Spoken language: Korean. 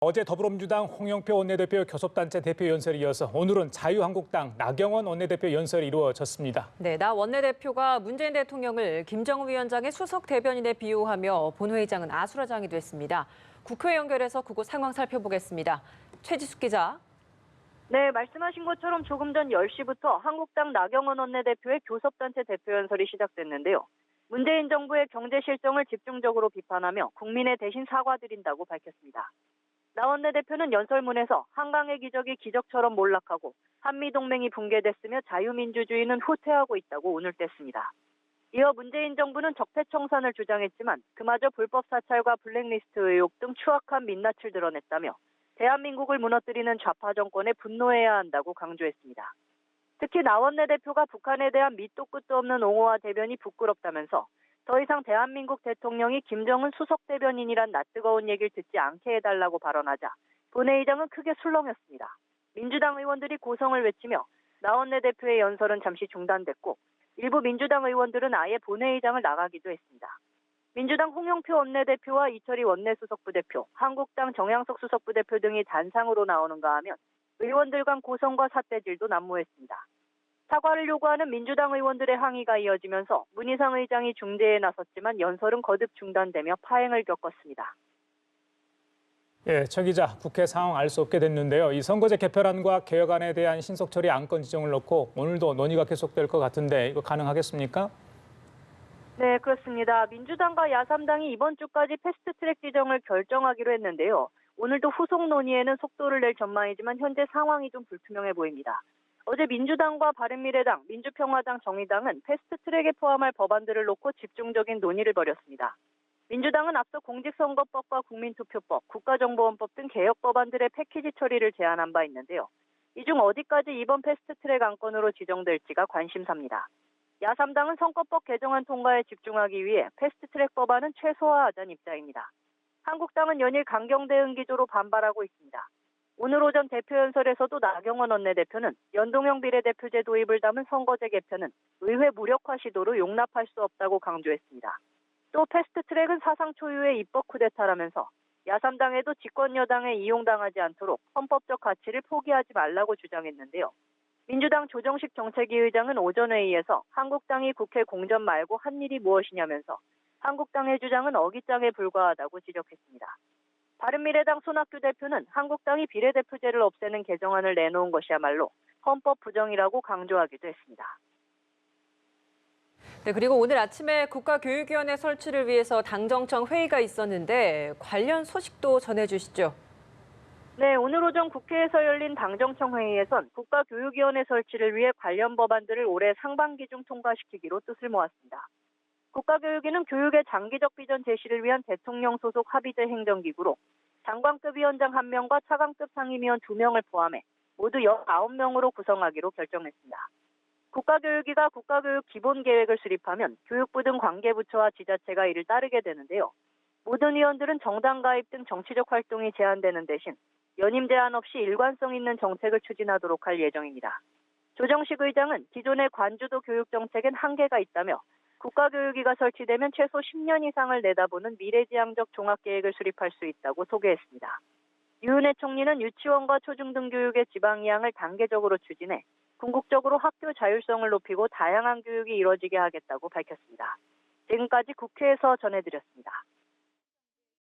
어제 더불어민주당 홍영표 원내대표 교섭단체 대표 연설에 이어서 오늘은 자유한국당 나경원 원내대표 연설이 이루어졌습니다. 네, 나 원내대표가 문재인 대통령을 김정은 위원장의 수석 대변인에 비유하며 본회의장은 아수라장이 됐습니다. 국회 연결해서 그곳 상황 살펴보겠습니다. 최지숙 기자. 네, 말씀하신 것처럼 조금 전 10시부터 한국당 나경원 원내대표의 교섭단체 대표 연설이 시작됐는데요. 문재인 정부의 경제 실정을 집중적으로 비판하며 국민에 대신 사과드린다고 밝혔습니다. 나 원내대표는 연설문에서 한강의 기적이 기적처럼 몰락하고 한미동맹이 붕괴됐으며 자유민주주의는 후퇴하고 있다고 운을 뗐습니다. 이어 문재인 정부는 적폐청산을 주장했지만 그마저 불법 사찰과 블랙리스트 의혹 등 추악한 민낯을 드러냈다며 대한민국을 무너뜨리는 좌파 정권에 분노해야 한다고 강조했습니다. 특히 나 원내대표가 북한에 대한 밑도 끝도 없는 옹호와 대변이 부끄럽다면서 더 이상 대한민국 대통령이 김정은 수석 대변인이란 낯뜨거운 얘기를 듣지 않게 해달라고 발언하자 본회의장은 크게 술렁였습니다. 민주당 의원들이 고성을 외치며 나 원내대표의 연설은 잠시 중단됐고 일부 민주당 의원들은 아예 본회의장을 나가기도 했습니다. 민주당 홍영표 원내대표와 이철희 원내수석부대표, 한국당 정양석 수석부대표 등이 단상으로 나오는가 하면 의원들 간 고성과 삿대질도 난무했습니다. 사과를 요구하는 민주당 의원들의 항의가 이어지면서 문희상 의장이 중재에 나섰지만 연설은 거듭 중단되며 파행을 겪었습니다. 예, 최 기자, 국회 상황 알 수 없게 됐는데요. 이 선거제 개편안과 개혁안에 대한 신속 처리 안건 지정을 놓고 오늘도 논의가 계속될 것 같은데 이거 가능하겠습니까? 네, 그렇습니다. 민주당과 야3당이 이번 주까지 패스트트랙 지정을 결정하기로 했는데요. 오늘도 후속 논의에는 속도를 낼 전망이지만 현재 상황이 좀 불투명해 보입니다. 어제 민주당과 바른미래당, 민주평화당, 정의당은 패스트트랙에 포함할 법안들을 놓고 집중적인 논의를 벌였습니다. 민주당은 앞서 공직선거법과 국민투표법, 국가정보원법 등 개혁 법안들의 패키지 처리를 제안한 바 있는데요. 이 중 어디까지 이번 패스트트랙 안건으로 지정될지가 관심사입니다. 야3당은 선거법 개정안 통과에 집중하기 위해 패스트트랙 법안은 최소화하자는 입장입니다. 한국당은 연일 강경 대응 기조로 반발하고 있습니다. 오늘 오전 대표 연설에서도 나경원 원내대표는 연동형 비례대표제 도입을 담은 선거제 개편은 의회 무력화 시도로 용납할 수 없다고 강조했습니다. 또 패스트트랙은 사상 초유의 입법 쿠데타라면서 야3당에도 집권 여당에 이용당하지 않도록 헌법적 가치를 포기하지 말라고 주장했는데요. 민주당 조정식 정책위 의장은 오전 회의에서 한국당이 국회 공전 말고 한 일이 무엇이냐면서 한국당의 주장은 어깃장에 불과하다고 지적했습니다. 바른미래당 손학규 대표는 한국당이 비례대표제를 없애는 개정안을 내놓은 것이야말로 헌법 부정이라고 강조하기도 했습니다. 네, 그리고 오늘 아침에 국가교육위원회 설치를 위해서 당정청 회의가 있었는데 관련 소식도 전해주시죠. 네, 오늘 오전 국회에서 열린 당정청 회의에선 국가교육위원회 설치를 위해 관련 법안들을 올해 상반기 중 통과시키기로 뜻을 모았습니다. 국가교육위는 교육의 장기적 비전 제시를 위한 대통령 소속 합의제 행정기구로 장관급 위원장 1명과 차관급 상임위원 2명을 포함해 모두 19명으로 구성하기로 결정했습니다. 국가교육위가 국가교육 기본계획을 수립하면 교육부 등 관계부처와 지자체가 이를 따르게 되는데요. 모든 위원들은 정당 가입 등 정치적 활동이 제한되는 대신 연임 제한 없이 일관성 있는 정책을 추진하도록 할 예정입니다. 조정식 의장은 기존의 관주도 교육정책엔 한계가 있다며 국가교육위가 설치되면 최소 10년 이상을 내다보는 미래지향적 종합계획을 수립할 수 있다고 소개했습니다. 유은혜 총리는 유치원과 초중등 교육의 지방이양을 단계적으로 추진해 궁극적으로 학교 자율성을 높이고 다양한 교육이 이뤄지게 하겠다고 밝혔습니다. 지금까지 국회에서 전해드렸습니다.